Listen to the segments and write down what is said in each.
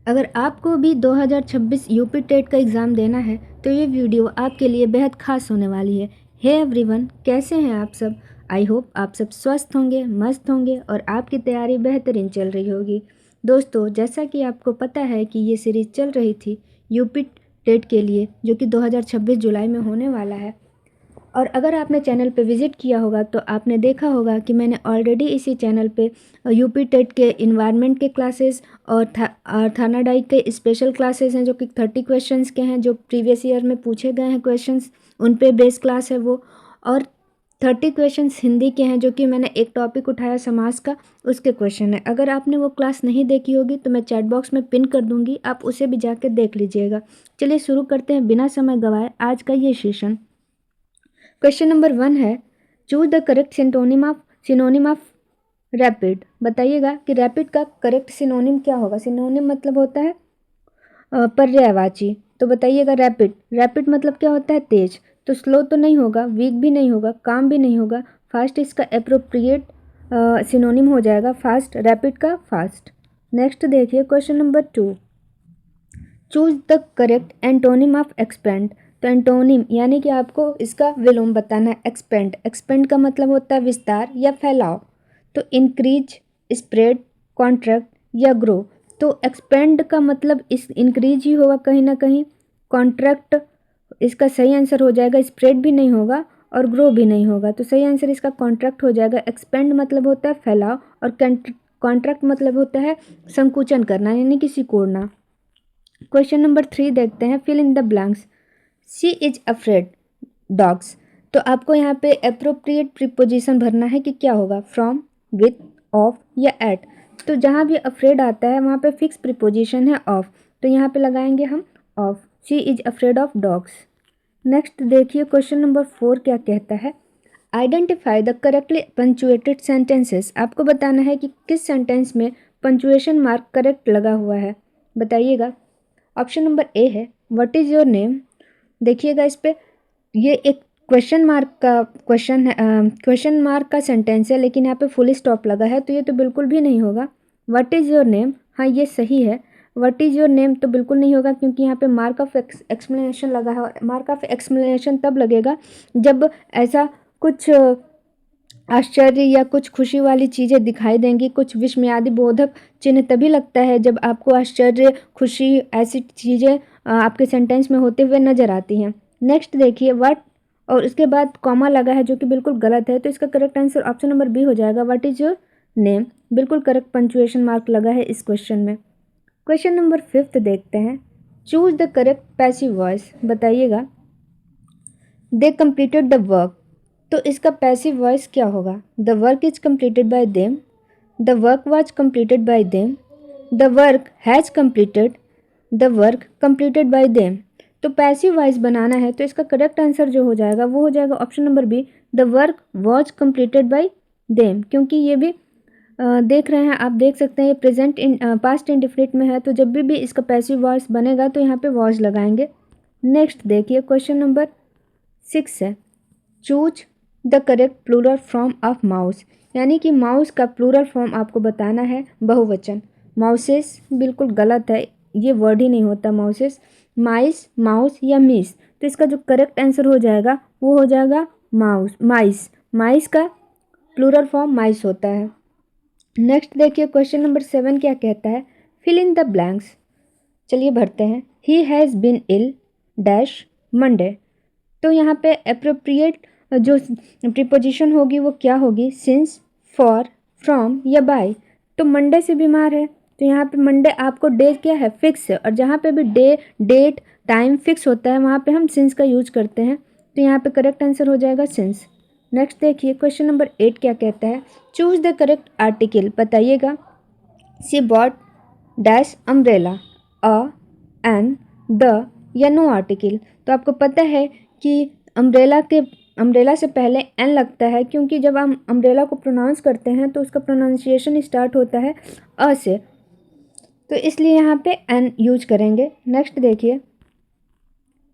अगर आपको भी 2026 यूपी टेट का एग्ज़ाम देना है तो ये वीडियो आपके लिए बेहद खास होने वाली है। हे एवरीवन, कैसे हैं आप सब? आई होप आप सब स्वस्थ होंगे, मस्त होंगे और आपकी तैयारी बेहतरीन चल रही होगी। दोस्तों, जैसा कि आपको पता है कि ये सीरीज़ चल रही थी यूपी टेट के लिए, जो कि 2026 जुलाई में होने वाला है। और अगर आपने चैनल पे विज़िट किया होगा तो आपने देखा होगा कि मैंने ऑलरेडी इसी चैनल पे यूपी टेट के इन्वायरमेंट के क्लासेस और थाना डाइट के स्पेशल क्लासेस हैं, जो कि 30 क्वेश्चंस के हैं, जो प्रीवियस ईयर में पूछे गए हैं क्वेश्चंस, उन पे बेस क्लास है वो। और 30 क्वेश्चंस हिंदी के हैं, जो कि मैंने एक टॉपिक उठाया समाज का, उसके क्वेश्चन है। अगर आपने वो क्लास नहीं देखी होगी तो मैं चैट बॉक्स में पिन कर दूँगी, आप उसे भी जाकर देख लीजिएगा। चलिए शुरू करते हैं बिना समय गवाए आज का ये सेशन। क्वेश्चन नंबर 1 है, choose the correct synonym of rapid. बताइएगा कि रैपिड का करेक्ट सिनोनिम क्या होगा। सिनोनिम मतलब होता है पर्यायवाची। तो बताइएगा रैपिड मतलब क्या होता है? तेज। तो स्लो तो नहीं होगा, वीक भी नहीं होगा, काम भी नहीं होगा। फास्ट इसका एप्रोप्रिएट सिनोनिम हो जाएगा फास्ट, रैपिड का फास्ट। नेक्स्ट देखिए question number 2, choose the correct antonym of expand. तो एंटोनिम यानी कि आपको इसका विलोम बताना है। एक्सपेंड का मतलब होता है विस्तार या फैलाव। तो इंक्रीज, स्प्रेड, कॉन्ट्रैक्ट या ग्रो। तो एक्सपेंड का मतलब इस इंक्रीज ही होगा कहीं ना कहीं। कॉन्ट्रैक्ट इसका सही आंसर हो जाएगा। स्प्रेड भी नहीं होगा और ग्रो भी नहीं होगा, तो सही आंसर इसका कॉन्ट्रैक्ट हो जाएगा। एक्सपेंड मतलब होता है फैलाव और कॉन्ट्रैक्ट मतलब होता है संकुचन करना यानी कि सिकोड़ना। क्वेश्चन नंबर 3 देखते हैं, fill in the blanks. She is afraid dogs. तो आपको यहाँ पे अप्रोप्रिएट प्रीपोजिशन भरना है कि क्या होगा, फ्रॉम, विथ, ऑफ या एट। तो जहाँ भी अफ्रेड आता है वहाँ पे फिक्स प्रीपोजिशन है ऑफ, तो यहाँ पे लगाएंगे हम of. She is afraid of dogs. Next देखिए क्वेश्चन नंबर 4 क्या कहता है, identify the correctly punctuated sentences. आपको बताना है कि किस सेंटेंस में पंचुएशन मार्क करेक्ट लगा हुआ है। बताइएगा। ऑप्शन नंबर ए है, व्हाट इज़ योर नेम। देखिएगा इस पे, ये एक क्वेश्चन मार्क का क्वेश्चन है, क्वेश्चन मार्क का सेंटेंस है, लेकिन यहाँ पे फुल स्टॉप लगा है, तो ये तो बिल्कुल भी नहीं होगा। व्हाट इज़ योर नेम, हाँ ये सही है। व्हाट इज़ योर नेम तो बिल्कुल नहीं होगा, क्योंकि यहाँ पे मार्क ऑफ एक्सप्लेनेशन लगा है, और मार्क ऑफ एक्सप्लेनेशन तब लगेगा जब ऐसा कुछ आश्चर्य या कुछ खुशी वाली चीज़ें दिखाई देंगी। कुछ विस्मयादि बोधक चिन्ह तभी लगता है जब आपको आश्चर्य, खुशी, ऐसी चीज़ें आपके सेंटेंस में होते हुए नज़र आती हैं। नेक्स्ट देखिए, व्हाट और उसके बाद कॉमा लगा है, जो कि बिल्कुल गलत है, तो इसका correct answer option number B हो जाएगा, व्हाट इज़ योर नेम। बिल्कुल करेक्ट पंचुएशन मार्क लगा है इस क्वेश्चन में। क्वेश्चन नंबर 5 देखते हैं, choose the correct passive voice. बताइएगा। They completed the work. तो इसका पैसिव वॉइस क्या होगा, the work is completed by them, the work was completed by them, the work has completed, the work completed by them. तो passive voice बनाना है, तो इसका करेक्ट आंसर जो हो जाएगा वो हो जाएगा option number B, the work was completed by them. क्योंकि ये भी देख रहे हैं, आप देख सकते हैं ये प्रेजेंट इन पास्ट इंडिफिनिट में है, तो जब भी इसका पैसिव वॉइस बनेगा तो यहाँ पे वॉज लगाएंगे। नेक्स्ट देखिए क्वेश्चन नंबर 6 है, choose the correct plural form of mouse. यानी कि माउस का प्लूरल फॉर्म आपको बताना है, बहुवचन। माउसेस बिल्कुल गलत है, ये वर्ड ही नहीं होता माउसेस। माइस, माउस या मिस। तो इसका जो करेक्ट आंसर हो जाएगा वो हो जाएगा माइस। माइस का प्लूरल फॉर्म माइस होता है। नेक्स्ट देखिए क्वेश्चन नंबर 7 क्या कहता है, फिल इन द ब्लैंक्स। चलिए भरते हैं। He has been ill dash Monday. तो यहाँ पे अप्रोप्रिएट जो प्रीपोजिशन होगी वो क्या होगी, सिंस, फॉर, फ्रॉम या बाय। तो मंडे से बीमार है, तो यहाँ पे मंडे आपको डे क्या है, फिक्स है, और जहाँ पे भी डे, डेट, टाइम फिक्स होता है वहाँ पे हम सिंस का यूज करते हैं, तो यहाँ पे करेक्ट आंसर हो जाएगा सिंस। नेक्स्ट देखिए क्वेश्चन नंबर 8 क्या कहता है, चूज द करेक्ट आर्टिकल। बताइएगा। She bought dash umbrella, a, an, the या नो आर्टिकल। तो आपको पता है कि अम्ब्रेला से पहले एन लगता है, क्योंकि जब हम अम्ब्रेला को प्रोनाउंस करते हैं तो उसका प्रोनाउंसिएशन स्टार्ट होता है अ से, तो इसलिए यहाँ पे एन यूज करेंगे। नेक्स्ट देखिए,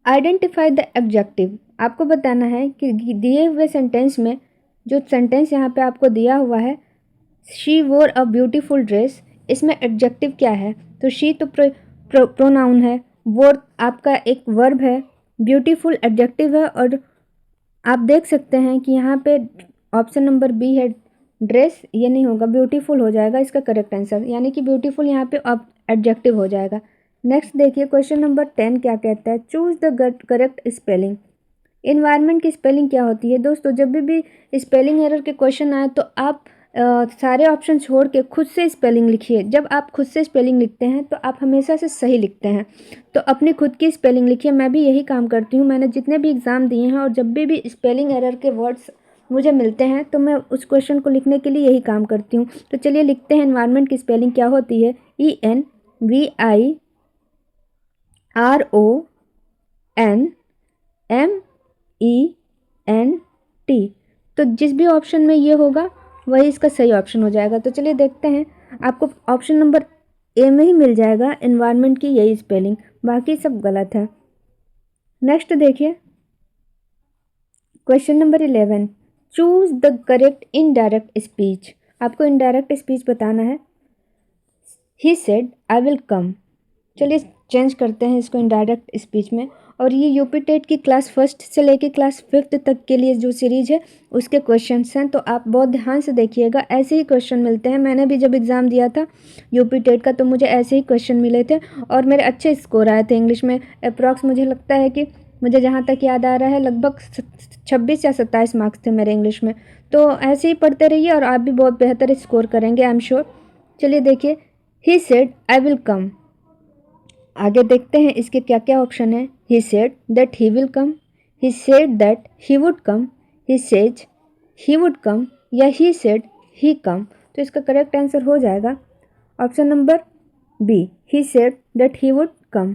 आइडेंटिफाई द एडजेक्टिव। आपको बताना है कि दिए हुए सेंटेंस में, जो सेंटेंस यहाँ पे आपको दिया हुआ है, शी वोर अ ब्यूटीफुल ड्रेस, इसमें एडजेक्टिव क्या है। तो शी तो प्रोनाउन है, वर्थ आपका एक वर्ब है, ब्यूटीफुल एडजेक्टिव है, और आप देख सकते हैं कि यहाँ पे ऑप्शन नंबर बी है ड्रेस, ये नहीं होगा, ब्यूटीफुल हो जाएगा इसका करेक्ट आंसर, यानी कि ब्यूटीफुल यहाँ पे अब एडजेक्टिव हो जाएगा। नेक्स्ट देखिए क्वेश्चन नंबर 10 क्या कहता है, choose the correct spelling. Environment की स्पेलिंग क्या होती है दोस्तों? जब भी स्पेलिंग एरर के क्वेश्चन आए तो आप सारे ऑप्शन छोड़ के खुद से स्पेलिंग लिखिए। जब आप खुद से स्पेलिंग लिखते हैं तो आप हमेशा से सही लिखते हैं, तो अपनी खुद की स्पेलिंग लिखिए। मैं भी यही काम करती हूँ, मैंने जितने भी एग्ज़ाम दिए हैं और जब भी स्पेलिंग एरर के वर्ड्स मुझे मिलते हैं तो मैं उस क्वेश्चन को लिखने के लिए यही काम करती हूँ। तो चलिए लिखते हैं एनवायरनमेंट की स्पेलिंग क्या होती है। ENVIRONMENT। तो जिस भी ऑप्शन में ये होगा वही इसका सही ऑप्शन हो जाएगा। तो चलिए देखते हैं, आपको ऑप्शन नंबर ए में ही मिल जाएगा एनवायरनमेंट की यही स्पेलिंग, बाकी सब गलत है। नेक्स्ट देखिए question number 11, choose the correct indirect speech. आपको इनडायरेक्ट स्पीच बताना है। He said I will come. चलिए चेंज करते हैं इसको इनडायरेक्ट स्पीच में। और ये यूपी टेट की क्लास 1 से लेके क्लास 5 तक के लिए जो सीरीज है उसके क्वेश्चंस हैं, तो आप बहुत ध्यान से देखिएगा। ऐसे ही क्वेश्चन मिलते हैं, मैंने भी जब एग्ज़ाम दिया था यूपी टेट का तो मुझे ऐसे ही क्वेश्चन मिले थे और मेरे अच्छे स्कोर आए थे इंग्लिश में। अप्रॉक्स मुझे लगता है कि मुझे जहाँ तक याद आ रहा है लगभग 26 या 27 मार्क्स थे मेरे इंग्लिश में। तो ऐसे ही पढ़ते रहिए और आप भी बहुत बेहतर स्कोर करेंगे, आई एम श्योर। चलिए देखिए, he said I will come. आगे देखते हैं इसके क्या क्या ऑप्शन है। ही said that he will come, he said that he would come, he says he would कम, या ही सेड ही कम। तो इसका करेक्ट आंसर हो जाएगा option number B, he said that he would come.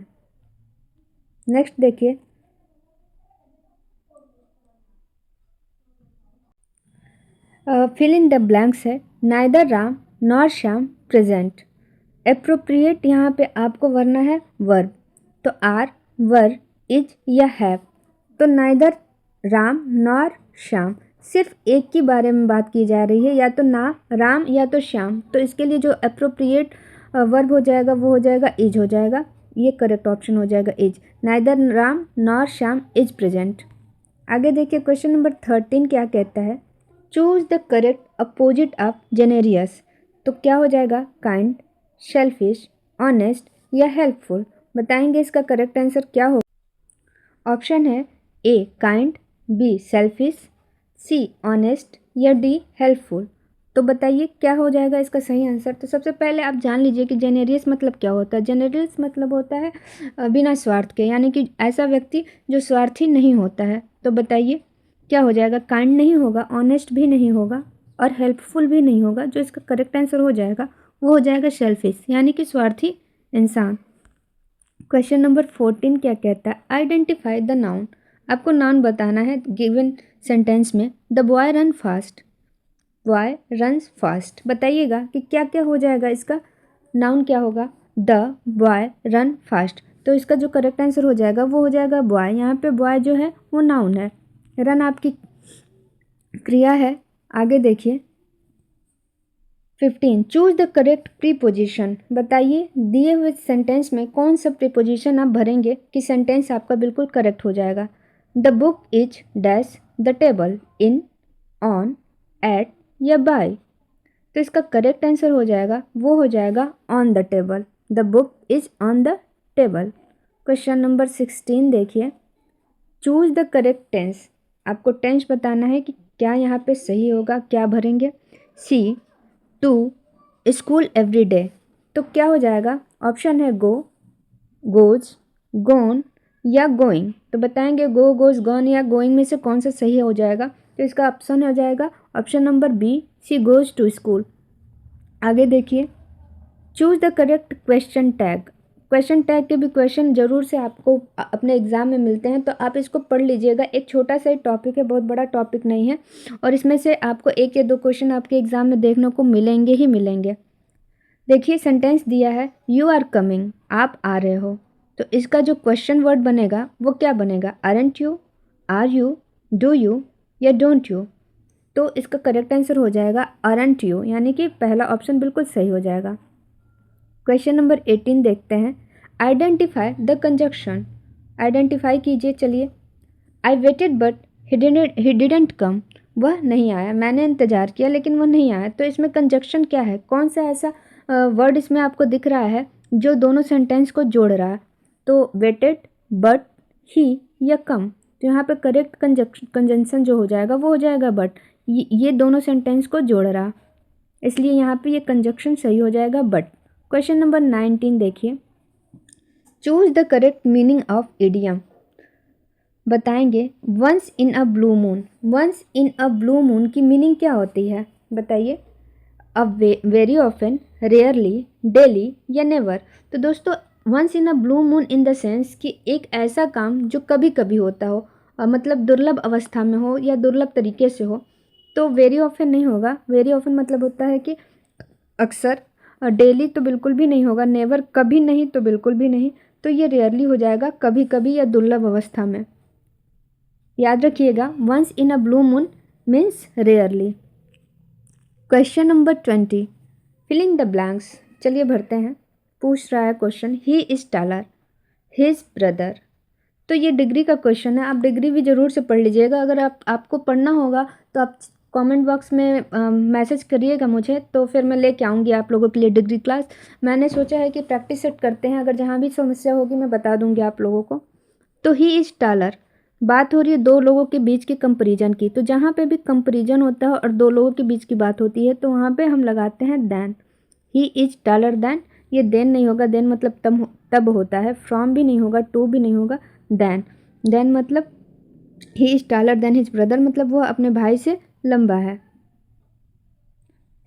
Next देखिए, fill in the blanks है। Neither Ram nor Shyam present. Appropriate यहाँ पे आपको वरना है वर्ब, तो आर, वर, इज या हैव। तो नाइदर राम नॉर श्याम, सिर्फ एक के बारे में बात की जा रही है, या तो ना राम या तो श्याम। तो इसके लिए जो एप्रोप्रिएट वर्ब हो जाएगा वो हो जाएगा इज हो जाएगा, ये करेक्ट ऑप्शन हो जाएगा is. Neither Ram nor Shyam is present. आगे देखिए क्वेश्चन नंबर 13 क्या कहता है, choose the correct opposite of generous. तो क्या हो जाएगा, काइंड, शेल्फिश, ऑनेस्ट या हेल्पफुल। बताएंगे इसका करेक्ट आंसर क्या होगा। ऑप्शन है A kind, B selfish, C honest या डी हेल्पफुल। तो बताइए क्या हो जाएगा इसका सही आंसर। तो सबसे पहले आप जान लीजिए कि जेनेरियस मतलब क्या होता है। जेनेरियस मतलब होता है बिना स्वार्थ के, यानी कि ऐसा व्यक्ति जो स्वार्थी नहीं होता है। तो बताइए क्या हो जाएगा, काइंड नहीं होगा, ऑनेस्ट भी नहीं होगा और हेल्पफुल भी नहीं होगा। जो इसका करेक्ट आंसर हो जाएगा वो हो जाएगा शेल्फिश, यानी कि स्वार्थी इंसान। क्वेश्चन नंबर 14 क्या कहता है, आइडेंटिफाई द नाउन। आपको नाउन बताना है गिवन सेंटेंस में। The boy run fast, boy runs fast. बताइएगा कि क्या क्या हो जाएगा इसका नाउन क्या होगा। द बॉय रन फास्ट, तो इसका जो करेक्ट आंसर हो जाएगा वो हो जाएगा बॉय। यहाँ पे बॉय जो है वो नाउन है, रन आपकी क्रिया है। आगे देखिए 15, चूज द करेक्ट प्रीपोजिशन। बताइए दिए हुए सेंटेंस में कौन सा प्रीपोजिशन आप भरेंगे कि सेंटेंस आपका बिल्कुल करेक्ट हो जाएगा। The book is dash the table, in, on, at या बाय। तो इसका करेक्ट आंसर हो जाएगा वो हो जाएगा on the table. The book is on the table. Question number 16 देखिए, चूज द करेक्ट टेंस। आपको टेंस बताना है कि क्या यहाँ पे सही होगा, क्या भरेंगे। सी टू स्कूल एवरी डे, तो क्या हो जाएगा। ऑप्शन है गो, गोज, गोन या गोइंग। तो बताएंगे गो, गोज, गॉन या गोइंग में से कौन सा सही हो जाएगा। तो इसका ऑप्शन हो जाएगा option number B, she goes to school. आगे देखिए, choose the correct question tag. Question tag के भी क्वेश्चन जरूर से आपको अपने एग्जाम में मिलते हैं, तो आप इसको पढ़ लीजिएगा। एक छोटा सा ही टॉपिक है, बहुत बड़ा टॉपिक नहीं है, और इसमें से आपको एक या दो क्वेश्चन आपके एग्जाम में देखने को मिलेंगे ही मिलेंगे। देखिए सेंटेंस दिया है यू आर कमिंग, आप आ रहे हो। तो इसका जो क्वेश्चन वर्ड बनेगा वो क्या बनेगा, aren't you, are you, do you या डोंट यू। तो इसका करेक्ट आंसर हो जाएगा आरंट यू, यानी कि पहला ऑप्शन बिल्कुल सही हो जाएगा। क्वेश्चन नंबर 18 देखते हैं। Identify the conjunction. आइडेंटिफाई कीजिए। चलिए। I waited but he didn't कम। वह नहीं आया, मैंने इंतज़ार किया लेकिन वह नहीं आया। तो इसमें कंजक्शन क्या है? कौन सा ऐसा वर्ड इसमें आपको दिख रहा है जो दोनों सेंटेंस को जोड़ रहा है? तो वेटेड, बट, ही या कम। तो यहाँ पे करेक्ट कंजंक्शन जो हो जाएगा वो हो जाएगा बट। ये दोनों सेंटेंस को जोड़ रहा, इसलिए यहाँ पे ये कंजक्शन सही हो जाएगा बट। क्वेश्चन नंबर 19 देखिए। Choose the correct meaning of idiom. बताएंगे। Once in a blue moon. Once in a blue moon की मीनिंग क्या होती है? बताइए। अब वेरी ऑफन, रेयरली, डेली या नेवर। तो दोस्तों once in a blue moon in the sense कि एक ऐसा काम जो कभी कभी होता हो, मतलब दुर्लभ अवस्था में हो या दुर्लभ तरीके से हो। तो वेरी ऑफन नहीं होगा। वेरी ऑफन मतलब होता है कि अक्सर। डेली तो बिल्कुल भी नहीं होगा। नेवर कभी नहीं तो बिल्कुल भी नहीं। तो ये रेयरली हो जाएगा, कभी कभी या दुर्लभ अवस्था में। याद रखिएगा, once in a blue moon means rarely. Question number 20, filling the blanks. चलिए भरते हैं। पूछ रहा है question, he is taller his brother. तो ये डिग्री का क्वेश्चन है। आप डिग्री भी ज़रूर से पढ़ लीजिएगा। अगर आपको पढ़ना होगा तो आप कमेंट बॉक्स में मैसेज करिएगा मुझे, तो फिर मैं लेके आऊँगी आप लोगों के लिए डिग्री क्लास। मैंने सोचा है कि प्रैक्टिस सेट करते हैं, अगर जहाँ भी समस्या होगी मैं बता दूँगी आप लोगों को। तो ही इज टॉलर, बात हो रही है दो लोगों के बीच की कंपैरिजन की। तो जहाँ पे भी कंपैरिजन होता है और दो लोगों के बीच की बात होती है तो वहाँ पे हम लगाते हैं than. He is taller than. ये देन नहीं होगा, देन मतलब तब होता है। फ्रॉम भी नहीं होगा, टू भी नहीं होगा, दैन। दैन मतलब ही is taller than his brother, मतलब वह अपने भाई से लंबा है।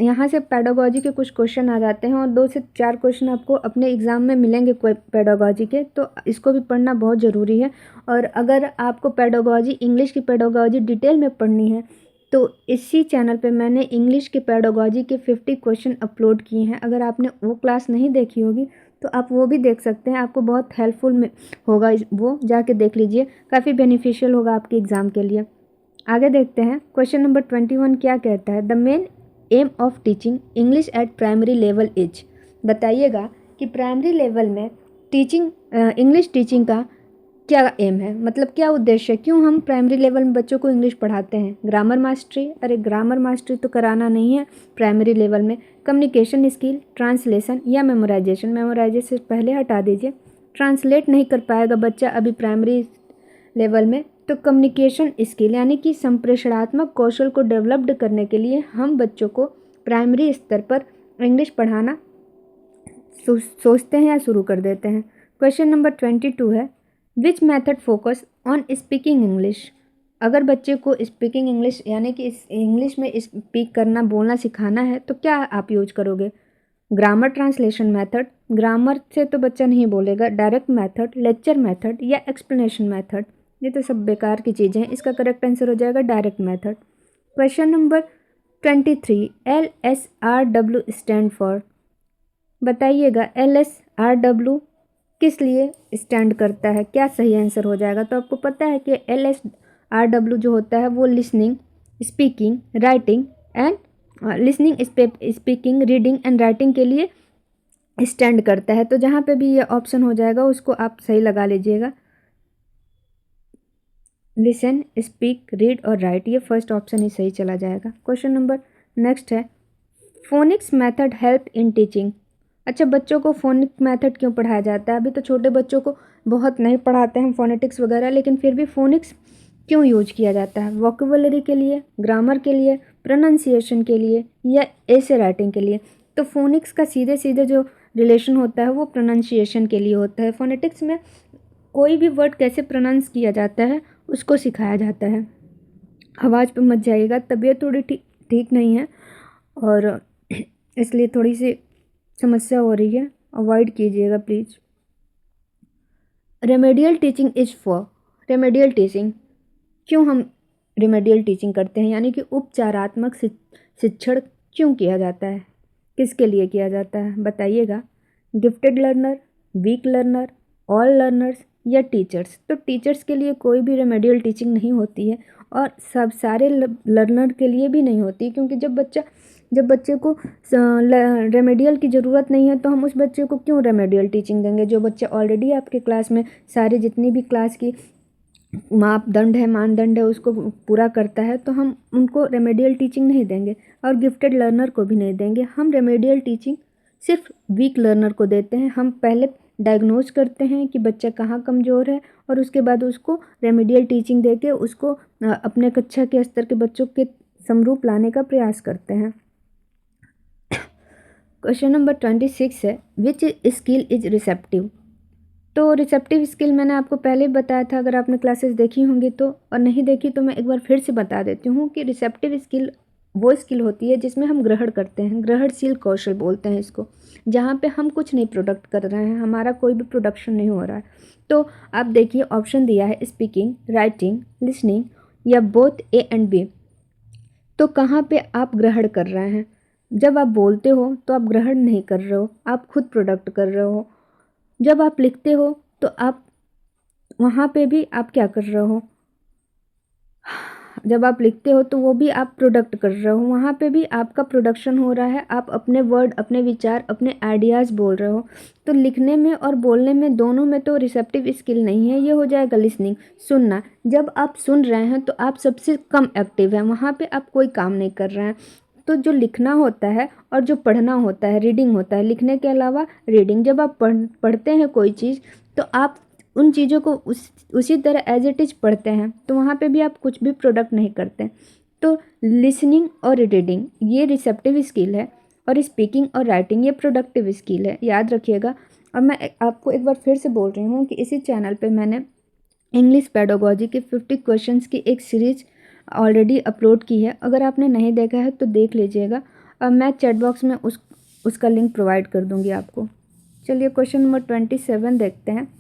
यहाँ से पेडागोजी के कुछ क्वेश्चन आ जाते हैं और 2 से 4 क्वेश्चन आपको अपने एग्ज़ाम में मिलेंगे कोई पेडागोजी के, तो इसको भी पढ़ना बहुत ज़रूरी है। और अगर आपको पेडागोजी, इंग्लिश की पेडागोजी डिटेल में पढ़नी है तो इसी चैनल पे मैंने इंग्लिश की पेडागोजी के 50 क्वेश्चन अपलोड किए हैं। अगर आपने वो क्लास नहीं देखी होगी तो आप वो भी देख सकते हैं, आपको बहुत हेल्पफुल होगा। वो जाके देख लीजिए, काफ़ी बेनिफिशियल होगा आपके एग्ज़ाम के लिए। आगे देखते हैं। क्वेश्चन नंबर 21 क्या कहता है? The main M of teaching English at primary level is. बताइएगा कि प्राइमरी लेवल में टीचिंग, इंग्लिश टीचिंग का क्या एम है, मतलब क्या उद्देश्य है? क्यों हम प्राइमरी लेवल में बच्चों को इंग्लिश पढ़ाते हैं? Grammar mastery? अरे ग्रामर मास्टरी तो कराना नहीं है प्राइमरी लेवल में। कम्युनिकेशन स्किल, ट्रांसलेशन या मेमोराइजेशन? मेमोराइजेशन पहले हटा दीजिए। ट्रांसलेट नहीं कर पाएगा बच्चा अभी प्राइमरी लेवल में, तो कम्युनिकेशन स्किल यानी कि संप्रेषणात्मक कौशल को डेवलप्ड करने के लिए हम बच्चों को प्राइमरी स्तर पर इंग्लिश पढ़ाना सोचते हैं या शुरू कर देते हैं। क्वेश्चन नंबर 22 है, which method focus on speaking English. अगर बच्चे को स्पीकिंग इंग्लिश यानी कि इस इंग्लिश में स्पीक करना, बोलना सिखाना है तो क्या आप यूज करोगे? ग्रामर ट्रांसलेशन मेथड, ग्रामर से तो बच्चा नहीं बोलेगा। डायरेक्ट मेथड, लेक्चर मेथड या एक्सप्लेनेशन मेथड? ये तो सब बेकार की चीज़ें हैं। इसका करेक्ट आंसर हो जाएगा direct method. Question number 23, LSRW stand for. बताइएगा LSRW किस लिए स्टैंड करता है? क्या सही आंसर हो जाएगा? तो आपको पता है कि LSRW जो होता है वो listening, speaking, writing and listening, speaking, reading and writing के लिए स्टैंड करता है। तो जहाँ पे भी ये ऑप्शन हो जाएगा उसको आप सही लगा लीजिएगा। लिसन, स्पीक, रीड और राइट, ये फर्स्ट ऑप्शन ही सही चला जाएगा। क्वेश्चन नंबर नेक्स्ट है, phoenix method help in teaching. अच्छा, बच्चों को फोनिक मेथड क्यों पढ़ाया जाता है? अभी तो छोटे बच्चों को बहुत नहीं पढ़ाते हैं फोनेटिक्स वगैरह, लेकिन फिर भी फोनिक्स क्यों यूज किया जाता है? वोकेबुलरी के लिए, ग्रामर के लिए, प्रोनाउंसिएशन के लिए या ऐसे राइटिंग के लिए? तो फोनिक्स का सीधे सीधे जो रिलेशन होता है वो प्रोनाउंसिएशन के लिए होता है। फोनेटिक्स में कोई भी वर्ड कैसे प्रोनाउंस किया जाता है उसको सिखाया जाता है। आवाज़ पे मत जाइएगा, तबीयत थोड़ी ठीक नहीं है और इसलिए थोड़ी सी समस्या हो रही है, अवॉइड कीजिएगा please. Remedial teaching is for, remedial teaching क्यों हम रेमेडियल टीचिंग करते हैं, यानी कि उपचारात्मक शिक्षण क्यों किया जाता है? किसके लिए किया जाता है बताइएगा? Gifted learner, weak learner, all learners या टीचर्स? तो टीचर्स के लिए कोई भी रेमेडियल टीचिंग नहीं होती है और सारे लर्नर के लिए भी नहीं होती, क्योंकि जब बच्चा जब बच्चे को रेमेडियल की ज़रूरत नहीं है तो हम उस बच्चे को क्यों रेमेडियल टीचिंग देंगे। जो बच्चे ऑलरेडी आपके क्लास में सारी जितनी भी क्लास की मानदंड है उसको पूरा करता है, तो हम उनको रेमेडियल टीचिंग नहीं देंगे और गिफ्टेड लर्नर को भी नहीं देंगे। हम रेमेडियल टीचिंग सिर्फ वीक लर्नर को देते हैं। हम पहले डायग्नोज करते हैं कि बच्चा कहाँ कमज़ोर है और उसके बाद उसको रेमेडियल टीचिंग देके उसको अपने कक्षा के स्तर के बच्चों के समरूप लाने का प्रयास करते हैं। क्वेश्चन नंबर 26 है, विच स्किल इज रिसेप्टिव। तो रिसेप्टिव स्किल मैंने आपको पहले बताया था, अगर आपने क्लासेस देखी होंगी तो, और नहीं देखी तो मैं एक बार फिर से बता देती हूँ कि रिसेप्टिव स्किल वो स्किल होती है जिसमें हम ग्रहण करते हैं, ग्रहणशील कौशल बोलते हैं इसको, जहाँ पे हम कुछ नहीं प्रोडक्ट कर रहे हैं, हमारा कोई भी प्रोडक्शन नहीं हो रहा है। तो आप देखिए ऑप्शन दिया है स्पीकिंग, राइटिंग, लिसनिंग या बोथ ए एंड बी। तो कहाँ पे आप ग्रहण कर रहे हैं। जब आप बोलते हो तो आप ग्रहण नहीं कर रहे हो, आप खुद प्रोडक्ट कर रहे हो। जब आप लिखते हो तो आप वहाँ पे भी आप क्या कर रहे हो, जब आप लिखते हो तो वो भी आप प्रोडक्ट कर रहे हो, वहाँ पे भी आपका प्रोडक्शन हो रहा है। आप अपने वर्ड, अपने विचार, अपने आइडियाज़ बोल रहे हो। तो लिखने में और बोलने में दोनों में तो रिसेप्टिव स्किल नहीं है, ये हो जाएगा लिसनिंग, सुनना। जब आप सुन रहे हैं तो आप सबसे कम एक्टिव हैं, वहाँ पे आप कोई काम नहीं कर रहे हैं। तो जो लिखना होता है और जो पढ़ना होता है, रीडिंग होता है, लिखने के अलावा रीडिंग। जब आप पढ़ते हैं कोई चीज़ तो आप उन चीज़ों को उसी तरह एज इट इज़ पढ़ते हैं, तो वहाँ पे भी आप कुछ भी प्रोडक्ट नहीं करते। तो लिसनिंग और रीडिंग ये रिसेप्टिव स्किल है और स्पीकिंग और राइटिंग ये प्रोडक्टिव स्किल है, याद रखिएगा। और मैं आपको एक बार फिर से बोल रही हूँ कि इसी चैनल पे मैंने इंग्लिश पेडागोजी के 50 क्वेश्चंस की एक सीरीज ऑलरेडी अपलोड की है, अगर आपने नहीं देखा है तो देख लीजिएगा। और मैं चैट बॉक्स में उसका लिंक प्रोवाइड कर दूँगी आपको। चलिए क्वेश्चन नंबर 27 देखते हैं।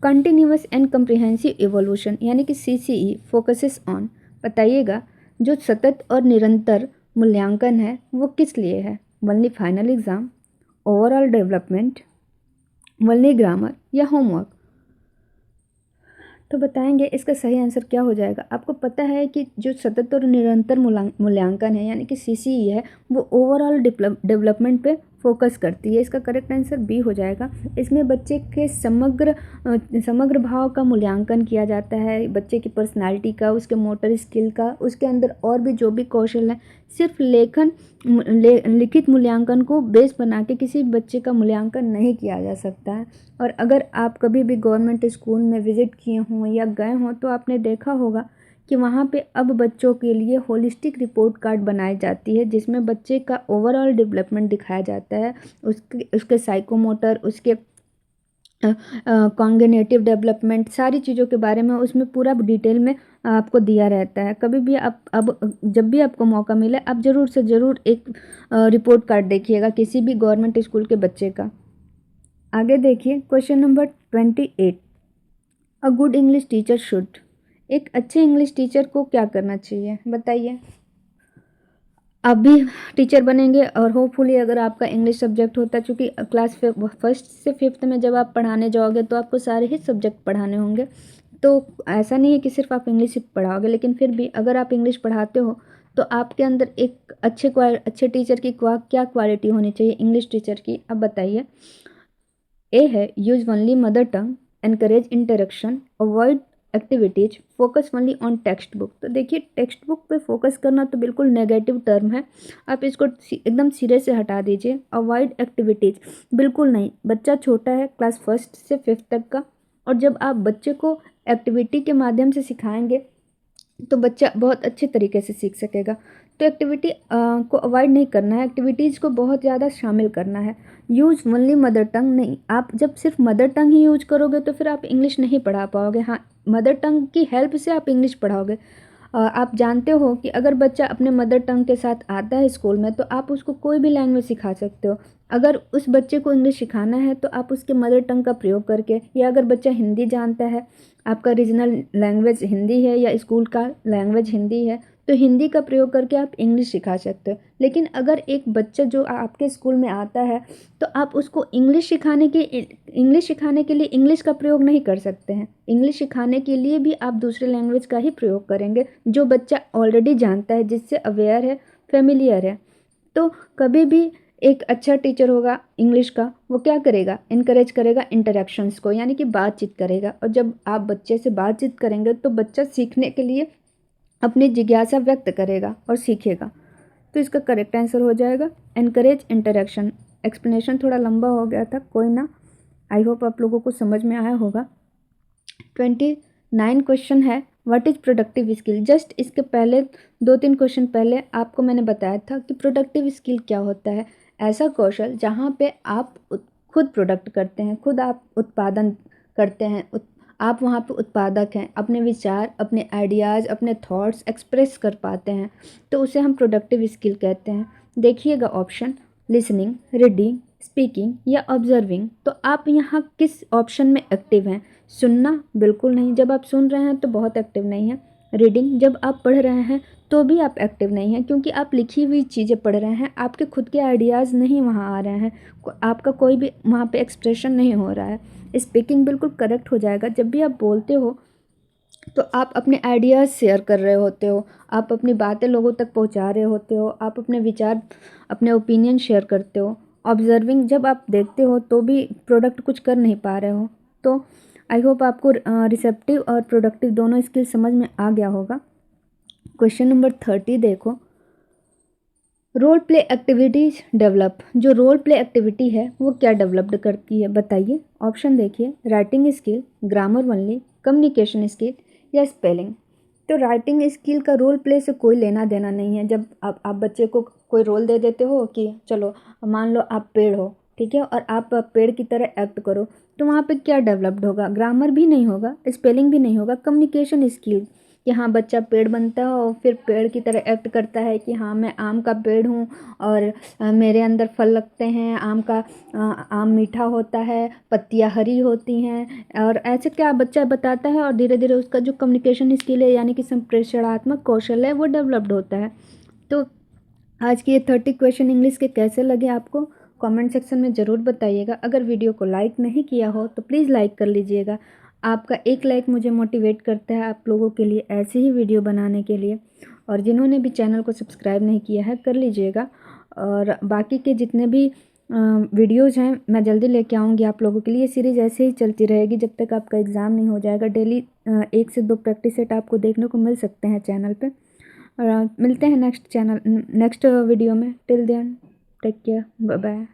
कंटिन्यूअस एंड कम्प्रिहेंसिव इवोल्यूशन यानी कि CCE फोकसेस ऑन, बताइएगा जो सतत और निरंतर मूल्यांकन है वो किस लिए है। Only final exam, overall development, only grammar या होमवर्क। तो बताएंगे इसका सही आंसर क्या हो जाएगा। आपको पता है कि जो सतत और निरंतर मूल्यांकन है यानी कि CCE है वो ओवरऑल डेवलपमेंट पे फोकस करती है। इसका करेक्ट आंसर बी हो जाएगा। इसमें बच्चे के समग्र भाव का मूल्यांकन किया जाता है, बच्चे की पर्सनालिटी का, उसके मोटर स्किल का, उसके अंदर और भी जो भी कौशल है। सिर्फ लिखित मूल्यांकन को बेस बना के किसी बच्चे का मूल्यांकन नहीं किया जा सकता है। और अगर आप कभी भी गवर्नमेंट स्कूल में विज़िट किए हों या गए हों तो आपने देखा होगा कि वहाँ पे अब बच्चों के लिए होलिस्टिक रिपोर्ट कार्ड बनाई जाती है, जिसमें बच्चे का ओवरऑल डेवलपमेंट दिखाया जाता है, उसके साइकोमोटर, उसके कॉग्निटिव डेवलपमेंट, सारी चीज़ों के बारे में उसमें पूरा डिटेल में आपको दिया रहता है। कभी भी आप जब भी आपको मौका मिले आप ज़रूर से ज़रूर एक रिपोर्ट कार्ड देखिएगा किसी भी गवर्नमेंट स्कूल के बच्चे का। आगे देखिए question number 28। A good English teacher should, एक अच्छे इंग्लिश टीचर को क्या करना चाहिए बताइए। आप भी टीचर बनेंगे और होपफुली अगर आपका इंग्लिश सब्जेक्ट होता है, चूँकि क्लास 1 से 5 में जब आप पढ़ाने जाओगे तो आपको सारे ही सब्जेक्ट पढ़ाने होंगे। तो ऐसा नहीं है कि सिर्फ आप इंग्लिश ही पढ़ाओगे, लेकिन फिर भी अगर आप इंग्लिश पढ़ाते हो तो आपके अंदर एक अच्छे टीचर की क्या क्वालिटी होनी चाहिए इंग्लिश टीचर की, अब बताइए। ए है use only mother tongue, encourage interaction, avoid activities, focus only on text book. तो देखिए टेक्स्ट बुक पे फोकस करना तो बिल्कुल नेगेटिव टर्म है, आप इसको एकदम सिरे से हटा दीजिए। अवॉइड एक्टिविटीज़ बिल्कुल नहीं, बच्चा छोटा है क्लास 1 से 5 तक का, और जब आप बच्चे को एक्टिविटी के माध्यम से सिखाएंगे तो बच्चा बहुत अच्छे तरीके से सीख सकेगा। तो एक्टिविटी को अवॉइड नहीं करना है, एक्टिविटीज़ को बहुत ज़्यादा शामिल करना है। यूज़ ओनली मदर टंग नहीं, आप जब सिर्फ मदर टंग ही यूज करोगे तो फिर आप इंग्लिश नहीं पढ़ा पाओगे। हाँ, मदर टंग की हेल्प से आप इंग्लिश पढ़ाओगे। आप जानते हो कि अगर बच्चा अपने मदर टंग के साथ आता है स्कूल में तो आप उसको कोई भी लैंग्वेज सिखा सकते हो। अगर उस बच्चे को इंग्लिश सिखाना है तो आप उसके मदर टंग का प्रयोग करके, या अगर बच्चा हिंदी जानता है, आपका रीजनल लैंग्वेज हिंदी है या स्कूल का लैंग्वेज हिंदी है, तो हिंदी का प्रयोग करके आप इंग्लिश सिखा सकते हो। लेकिन अगर एक बच्चा जो आपके स्कूल में आता है तो आप उसको इंग्लिश सिखाने के लिए इंग्लिश का प्रयोग नहीं कर सकते हैं। इंग्लिश सिखाने के लिए भी आप दूसरे लैंग्वेज का ही प्रयोग करेंगे जो बच्चा ऑलरेडी जानता है, जिससे अवेयर है, फेमिलियर है। तो कभी भी एक अच्छा टीचर होगा इंग्लिश का, वो क्या करेगा, इनकरेज करेगा इंटरेक्शंस को, यानी कि बातचीत करेगा। और जब आप बच्चे से बातचीत करेंगे तो बच्चा सीखने के लिए अपनी जिज्ञासा व्यक्त करेगा और सीखेगा। तो इसका करेक्ट आंसर हो जाएगा एनकरेज इंटरेक्शन। एक्सप्लेनेशन थोड़ा लंबा हो गया था, कोई ना, आई होप आप लोगों को समझ में आया होगा। 29 क्वेश्चन है, what is productive skill. Just इसके पहले 2-3 क्वेश्चन पहले आपको मैंने बताया था कि प्रोडक्टिव स्किल क्या होता है। ऐसा कौशल जहाँ पे आप खुद प्रोडक्ट करते हैं, खुद आप उत्पादन करते हैं, आप वहाँ पे उत्पादक हैं, अपने विचार, अपने आइडियाज़, अपने थॉट्स एक्सप्रेस कर पाते हैं, तो उसे हम प्रोडक्टिव स्किल कहते हैं। देखिएगा ऑप्शन, लिसनिंग, रीडिंग, स्पीकिंग या ऑब्जर्विंग। तो आप यहाँ किस ऑप्शन में एक्टिव हैं? सुनना बिल्कुल नहीं, जब आप सुन रहे हैं तो बहुत एक्टिव नहीं हैं। रीडिंग, जब आप पढ़ रहे हैं तो भी आप एक्टिव नहीं हैं, क्योंकि आप लिखी हुई चीज़ें पढ़ रहे हैं, आपके खुद के आइडियाज़ नहीं वहाँ आ रहे हैं, आपका कोई भी वहाँ पे एक्सप्रेशन नहीं हो रहा है। स्पीकिंग बिल्कुल करेक्ट हो जाएगा, जब भी आप बोलते हो तो आप अपने आइडियाज़ शेयर कर रहे होते हो, आप अपनी बातें लोगों तक पहुंचा रहे होते हो, आप अपने विचार, अपने ओपिनियन शेयर करते हो। ऑब्जर्विंग, जब आप देखते हो तो भी प्रोडक्ट कुछ कर नहीं पा रहे हो। तो आई होप आपको रिसेप्टिव और प्रोडक्टिव दोनों स्किल समझ में आ गया होगा। क्वेश्चन नंबर 30 देखो, रोल प्ले एक्टिविटीज़ डेवलप। जो रोल प्ले एक्टिविटी है वो क्या डेवलप्ड करती है, बताइए। ऑप्शन देखिए, writing skill, grammar only, communication skill या स्पेलिंग। तो राइटिंग स्किल का रोल प्ले से कोई लेना देना नहीं है। जब आप बच्चे को कोई रोल दे देते हो कि चलो मान लो आप पेड़ हो, ठीक है, और आप पेड़ की तरह एक्ट करो, तो वहाँ पे क्या डेवलप्ड होगा? ग्रामर भी नहीं होगा, स्पेलिंग भी नहीं होगा, कम्युनिकेशन स्किल कि हाँ बच्चा पेड़ बनता है और फिर पेड़ की तरह एक्ट करता है कि हाँ मैं आम का पेड़ हूँ और मेरे अंदर फल लगते हैं, आम का आम मीठा होता है, पत्तियाँ हरी होती हैं, और ऐसे क्या बच्चा बताता है और धीरे धीरे उसका जो कम्युनिकेशन स्किल है यानी कि संप्रेषणात्मक कौशल है वो डेवलप्ड होता है। तो आज की ये 30 क्वेश्चन इंग्लिश के कैसे लगे आपको, कमेंट सेक्शन में ज़रूर बताइएगा। अगर वीडियो को लाइक नहीं किया हो तो प्लीज़ लाइक कर लीजिएगा। आपका एक लाइक मुझे मोटिवेट करता है आप लोगों के लिए ऐसे ही वीडियो बनाने के लिए। और जिन्होंने भी चैनल को सब्सक्राइब नहीं किया है कर लीजिएगा। और बाकी के जितने भी वीडियोज़ हैं मैं जल्दी लेके आऊँगी आप लोगों के लिए। ये सीरीज़ ऐसे ही चलती रहेगी जब तक आपका एग्ज़ाम नहीं हो जाएगा। डेली 1 से 2 प्रैक्टिस सेट आपको देखने को मिल सकते हैं चैनल पे। और मिलते हैं नेक्स्ट वीडियो में। Till then take care, bye bye.